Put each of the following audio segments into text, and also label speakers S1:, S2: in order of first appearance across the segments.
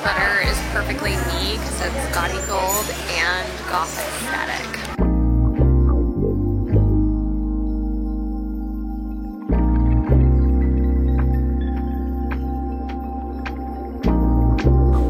S1: sweater is perfectly me because it's gaudy gold and goth aesthetic.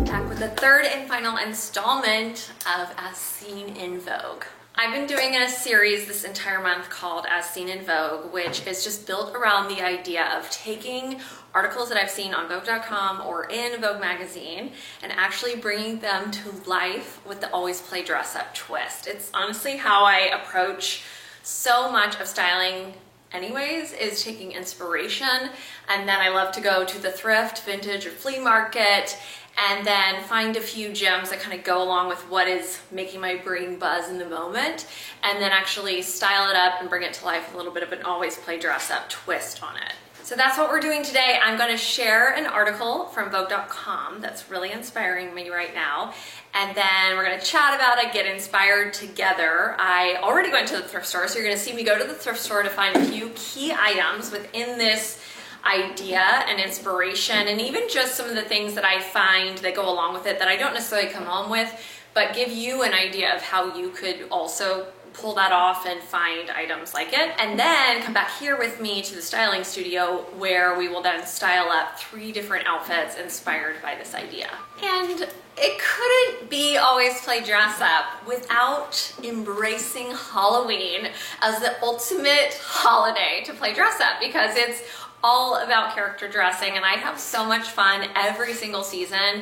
S1: Back with the third and final installment of As Seen in Vogue. I've been doing a series this entire month called As Seen in Vogue, which is just built around the idea of taking articles that I've seen on Vogue.com or in Vogue magazine and actually bringing them to life with the always play dress up twist. It's honestly how I approach so much of styling anyways, is taking inspiration, and then I love to go to the thrift, vintage, or flea market and then find a few gems that kind of go along with what is making my brain buzz in the moment, and then actually style it up and bring it to life with a little bit of an always play dress up twist on it. So that's what we're doing today. I'm going to share an article from Vogue.com that's really inspiring me right now, and then we're going to chat about it, get inspired together. I already went to the thrift store, so you're going to see me go to the thrift store to find a few key items within this idea and inspiration, and even just some of the things that I find that go along with it that I don't necessarily come home with, but give you an idea of how you could also pull that off and find items like it. And then come back here with me to the styling studio where we will then style up 3 different outfits inspired by this idea. And it couldn't be always play dress up without embracing Halloween as the ultimate holiday to play dress up, because it's all about character dressing, and I have so much fun every single season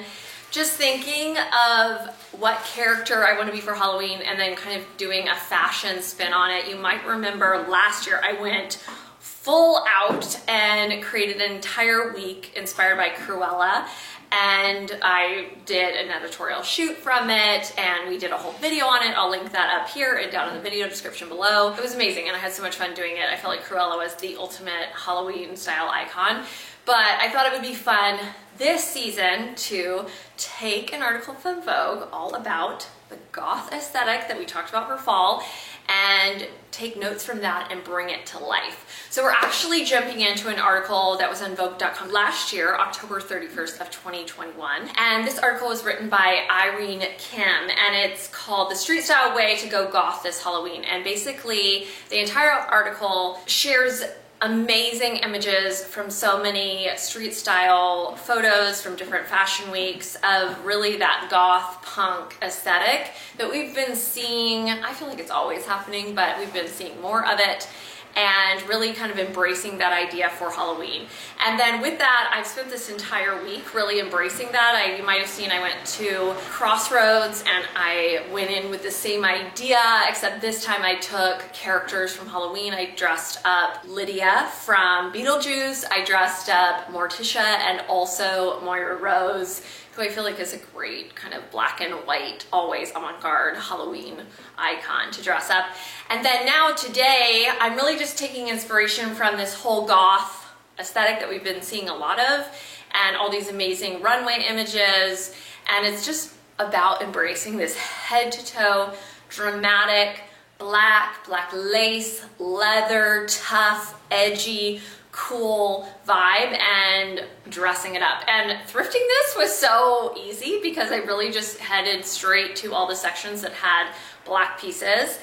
S1: just thinking of what character I want to be for Halloween and then kind of doing a fashion spin on it. You might remember last year I went full out and created an entire week inspired by Cruella, and I did an editorial shoot from it and we did a whole video on it. I'll link that up here and down in the video description below. It was amazing and I had so much fun doing it. I felt like Cruella was the ultimate Halloween style icon, but I thought it would be fun this season to take an article from Vogue all about the goth aesthetic that we talked about for fall and take notes from that and bring it to life. So we're actually jumping into an article that was on Vogue.com last year, October 31st of 2021. And this article was written by Irene Kim, and it's called The Street Style Way to Go Goth This Halloween. And basically the entire article shares amazing images from so many street style photos from different fashion weeks of really that goth punk aesthetic that we've been seeing. I feel like it's always happening, but we've been seeing more of it and really kind of embracing that idea for Halloween. And then with that, I've spent this entire week really embracing that. You might have seen I went to Crossroads and I went in with the same idea, except this time I took characters from Halloween. I dressed up Lydia from Beetlejuice, I dressed up Morticia, and also Moira Rose, who I feel like is a great kind of black and white, always avant-garde Halloween icon to dress up. And then now today, I'm really just taking inspiration from this whole goth aesthetic that we've been seeing a lot of, and all these amazing runway images. And it's just about embracing this head-to-toe, dramatic, black lace, leather, tough, edgy, cool vibe and dressing it up. And thrifting this was so easy because I really just headed straight to all the sections that had black pieces.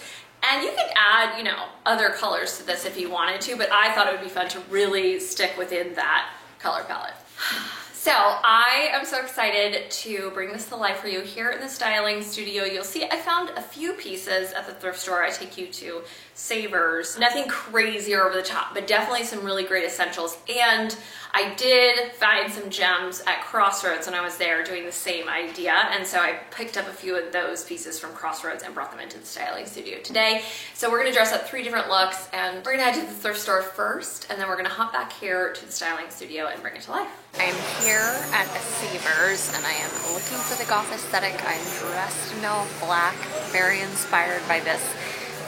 S1: And you could add, you know, other colors to this if you wanted to, but I thought it would be fun to really stick within that color palette. So I am so excited to bring this to life for you here in the styling studio. You'll see I found a few pieces at the thrift store I take you to, Savers. Nothing crazy or over the top, but definitely some really great essentials. And I did find some gems at Crossroads when I was there doing the same idea. And so I picked up a few of those pieces from Crossroads and brought them into the styling studio today. So we're gonna dress up 3 different looks, and we're gonna head to the thrift store first, and then we're gonna hop back here to the styling studio and bring it to life. I'm here at a Savers, and I am looking for the goth aesthetic. I'm dressed in all black, very inspired by this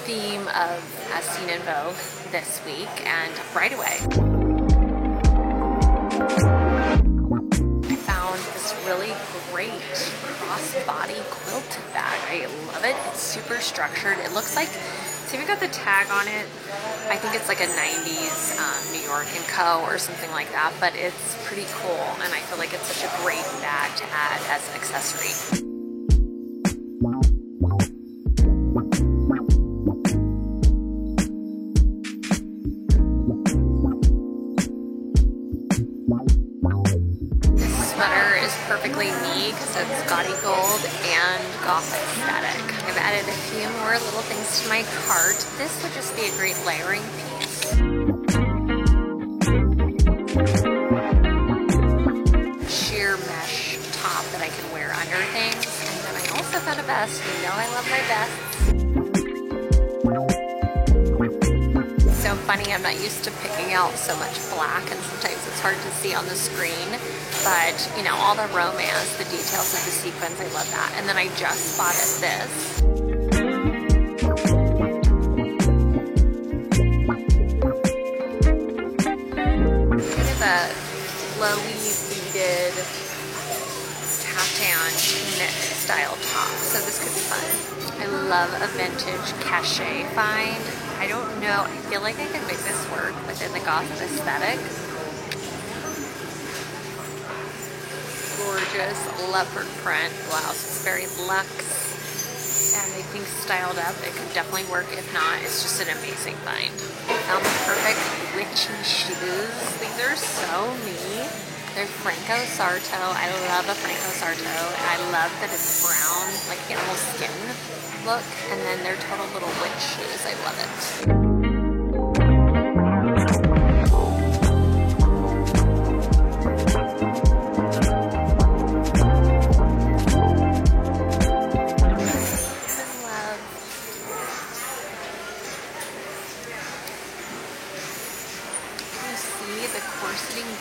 S1: theme of As Seen in Vogue this week, and right away I found this really great crossbody quilted bag. I love it. It's super structured. It looks like It's even got the tag on it. I think it's like a 90s New York & Co. or something like that, but it's pretty cool, and I feel like it's such a great bag to add as an accessory. Perfectly me because it's gaudy gold and goth aesthetic. I've added a few more little things to my cart. This would just be a great layering piece. Sheer mesh top that I can wear under things. And then I also found a vest. You know I love my vests. So funny, I'm not used to picking out so much black, and sometimes it's hard to see on the screen. But, you know, all the romance, the details of the sequins, I love that. And then I just spotted this. Kind of a flowy, beaded, caftan tunic style top. So this could be fun. I love a vintage cachet find. I don't know, I feel like I can make this work within the goth aesthetic. Gorgeous leopard print blouse. It's very luxe, and I think styled up it could definitely work. If not, it's just an amazing find. I found the perfect witchy shoes. These are so me. They're Franco Sarto. I love a Franco Sarto, and I love that it's brown, like animal skin look, and then they're total little witch shoes. I love it.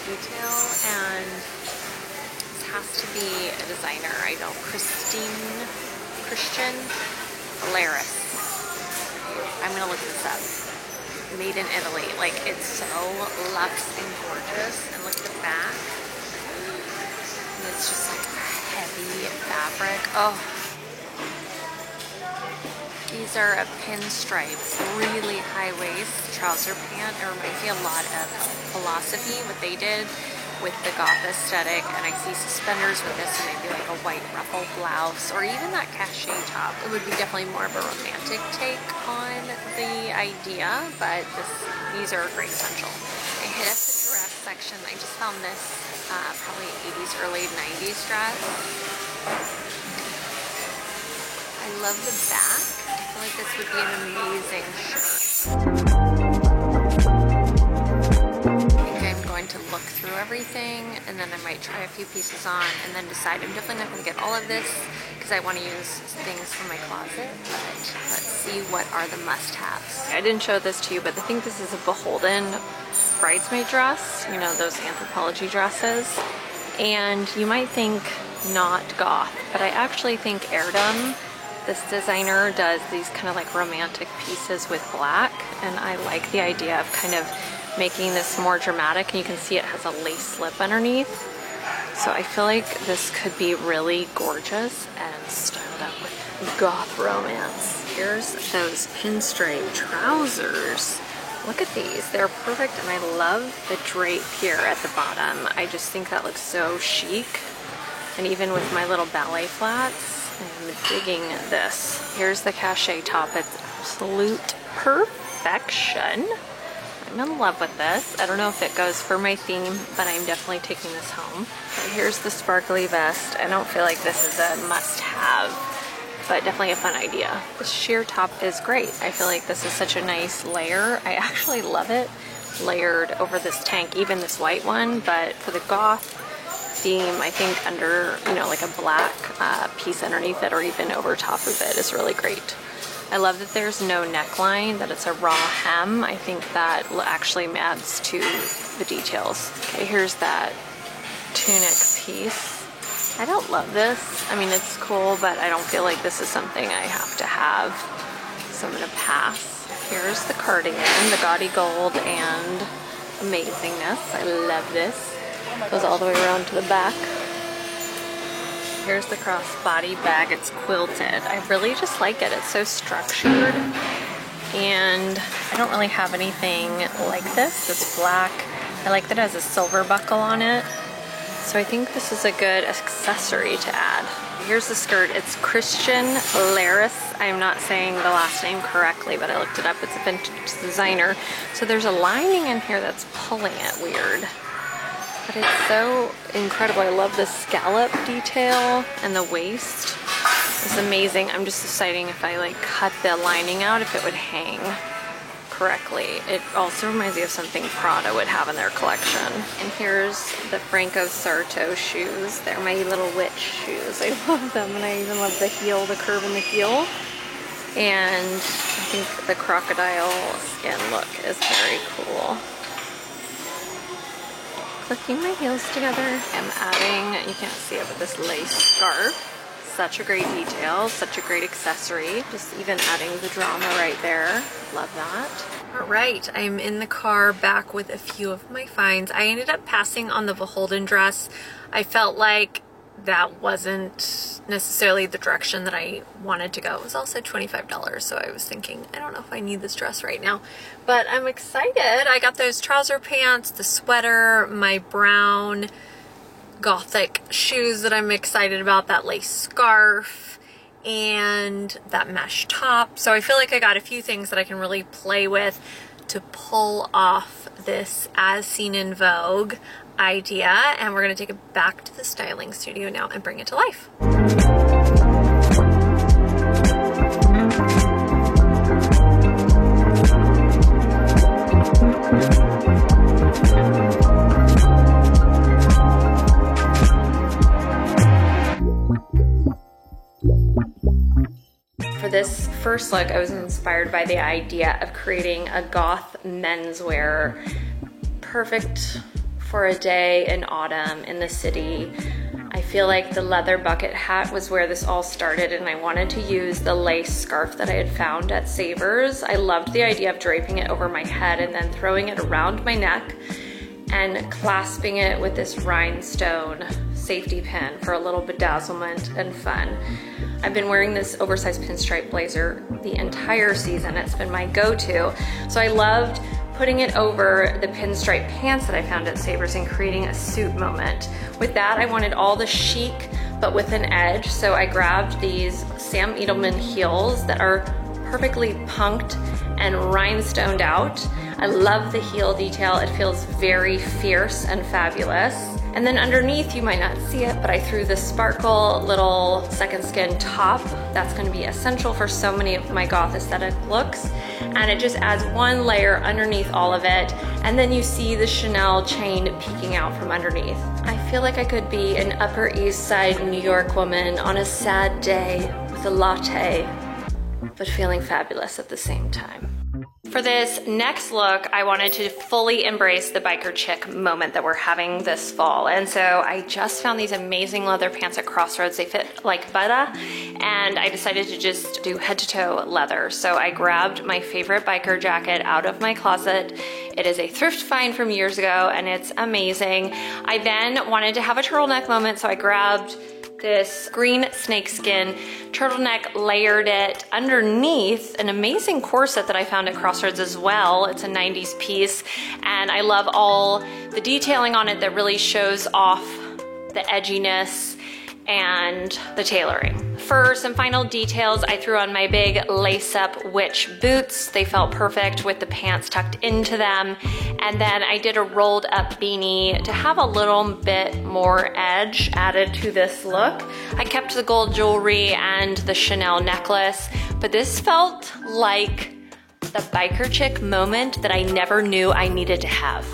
S1: Detail, and this has to be a designer. I know Christian Alaris. I'm gonna look this up. Made in Italy. Like, it's so luxe and gorgeous. And look at the back. And it's just like heavy fabric. Oh. These are a pinstripe, really high waist trouser pant. It reminds me a lot of Philosophy, what they did with the goth aesthetic, and I see suspenders with this and maybe like a white ruffle blouse or even that cachet top. It would be definitely more of a romantic take on the idea, but these are a great essential. I hit up the dress section. I just found this probably 80s, early 90s dress. I love the back. I feel like this would be an amazing shirt. To look through everything, and then I might try a few pieces on and then decide. I'm definitely not going to get all of this because I want to use things from my closet, but let's see what are the must-haves. I didn't show this to you, but I think this is a Beholden bridesmaid dress, you know, those Anthropologie dresses, and you might think not goth, but I actually think Erdem, this designer, does these kind of like romantic pieces with black, and I like the idea of kind of making this more dramatic, and you can see it has a lace slip underneath. So I feel like this could be really gorgeous and styled up with goth romance. Here's those pinstripe trousers. Look at these, they're perfect, and I love the drape here at the bottom. I just think that looks so chic. And even with my little ballet flats, I'm digging this. Here's the cachet top, it's absolute perfection. I'm in love with this. I don't know if it goes for my theme, but I'm definitely taking this home. Okay, here's the sparkly vest. I don't feel like this is a must-have, but definitely a fun idea. This sheer top is great. I feel like this is such a nice layer. I actually love it layered over this tank, even this white one, but for the goth theme, I think under, you know, like a black piece underneath it or even over top of it is really great. I love that there's no neckline, that it's a raw hem. I think that actually adds to the details. Okay, here's that tunic piece. I don't love this. I mean, it's cool, but I don't feel like this is something I have to have, so I'm gonna pass. Here's the cardigan, the gaudy gold and amazingness. I love this. Goes all the way around to the back. Here's the crossbody bag. It's quilted. I really just like it. It's so structured. and I don't really have anything like this black. I like that it has a silver buckle on it. So I think this is a good accessory to add. Here's the skirt. It's Christian Laris. I'm not saying the last name correctly, but I looked it up. It's a vintage designer. So there's a lining in here that's pulling it weird. But it's so incredible. I love the scallop detail, and the waist is amazing. I'm just deciding if I like cut the lining out, if it would hang correctly. It also reminds me of something Prada would have in their collection. And here's the Franco Sarto shoes. They're my little witch shoes. I love them, and I even love the heel, the curve in the heel. And I think the crocodile skin look is very cool. Clicking my heels together. I'm adding, you can't see it, but this lace scarf. Such a great detail, such a great accessory. Just even adding the drama right there. Love that. All right, I'm in the car back with a few of my finds. I ended up passing on the Beholden dress. I felt like that wasn't necessarily the direction that I wanted to go. It was also $25, so I was thinking, I don't know if I need this dress right now, but I'm excited. I got those trouser pants, the sweater, my brown gothic shoes that I'm excited about, that lace scarf, and that mesh top. So I feel like I got a few things that I can really play with to pull off this As Seen in Vogue idea, and we're gonna take it back to the styling studio now and bring it to life. For this first look, I was inspired by the idea of creating a goth menswear, perfect for a day in autumn in the city. I feel like the leather bucket hat was where this all started, and I wanted to use the lace scarf that I had found at Savers. I loved the idea of draping it over my head and then throwing it around my neck and clasping it with this rhinestone safety pin for a little bedazzlement and fun. I've been wearing this oversized pinstripe blazer the entire season. It's been my go-to. So I loved putting it over the pinstripe pants that I found at Savers and creating a suit moment. With that, I wanted all the chic, but with an edge. So I grabbed these Sam Edelman heels that are perfectly punked and rhinestoned out. I love the heel detail. It feels very fierce and fabulous. And then underneath, you might not see it, but I threw this sparkle little second skin top. That's gonna be essential for so many of my goth aesthetic looks. And it just adds one layer underneath all of it. And then you see the Chanel chain peeking out from underneath. I feel like I could be an Upper East Side New York woman on a sad day with a latte, but feeling fabulous at the same time. For this next look, I wanted to fully embrace the biker chick moment that we're having this fall. And so I just found these amazing leather pants at Crossroads. They fit like butter, and I decided to just do head to toe leather. So I grabbed my favorite biker jacket out of my closet. It is a thrift find from years ago, and it's amazing. I then wanted to have a turtleneck moment, so I grabbed this green snakeskin turtleneck, layered it underneath an amazing corset that I found at Crossroads as well. It's a 90s piece, and I love all the detailing on it that really shows off the edginess and the tailoring. For some final details, I threw on my big lace-up witch boots. They felt perfect with the pants tucked into them. And then I did a rolled up beanie to have a little bit more edge added to this look. I kept the gold jewelry and the Chanel necklace, but this felt like the biker chick moment that I never knew I needed to have.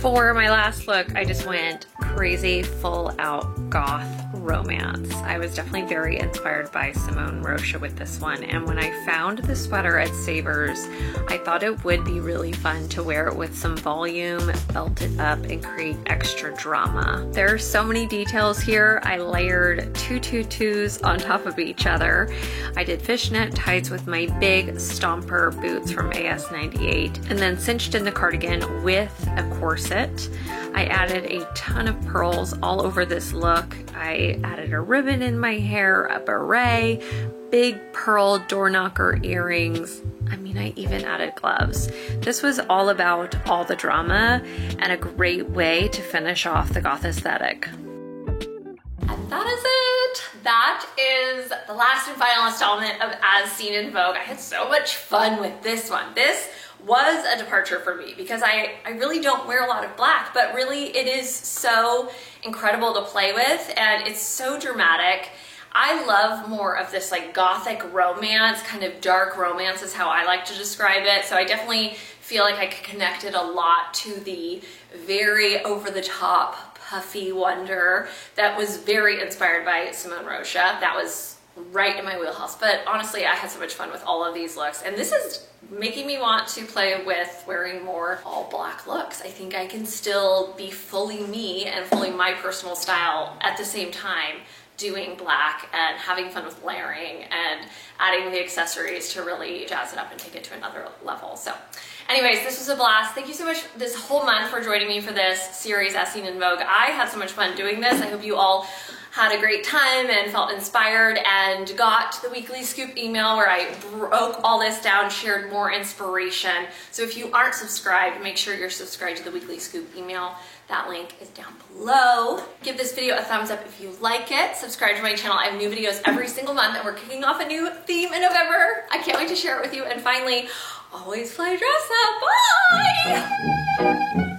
S1: For my last look, I just went crazy full out goth romance. I was definitely very inspired by Simone Rocha with this one, and when I found the sweater at Savers, I thought it would be really fun to wear it with some volume, belt it up, and create extra drama. There are so many details here. I layered two tutus on top of each other. I did fishnet tights with my big Stomper boots from AS98, and then cinched in the cardigan with a corset corset. I added a ton of pearls all over this look. I added a ribbon in my hair, a beret, big pearl door knocker earrings. I mean, I even added gloves. This was all about all the drama and a great way to finish off the goth aesthetic. And that is it. That is the last and final installment of As Seen in Vogue. I had so much fun with this one. This was a departure for me because I really don't wear a lot of black, but really it is so incredible to play with and it's so dramatic. I love more of this like gothic romance, kind of dark romance is how I like to describe it. So I definitely feel like I connected a lot to the very over-the-top puffy wonder that was very inspired by Simone Rocha. That was right in my wheelhouse. But honestly, I had so much fun with all of these looks. And this is making me want to play with wearing more all black looks. I think I can still be fully me and fully my personal style at the same time, doing black and having fun with layering and adding the accessories to really jazz it up and take it to another level. So anyways, this was a blast. Thank you so much this whole month for joining me for this series As Seen in Vogue. I had so much fun doing this. I hope you all had a great time and felt inspired and got the weekly scoop email where I broke all this down, shared more inspiration. So if you aren't subscribed, make sure you're subscribed to the weekly scoop email. That link is down below. Give this video a thumbs up if you like it. Subscribe to my channel. I have new videos every single month and we're kicking off a new theme in November. I can't wait to share it with you. And finally, always play dress up. Bye!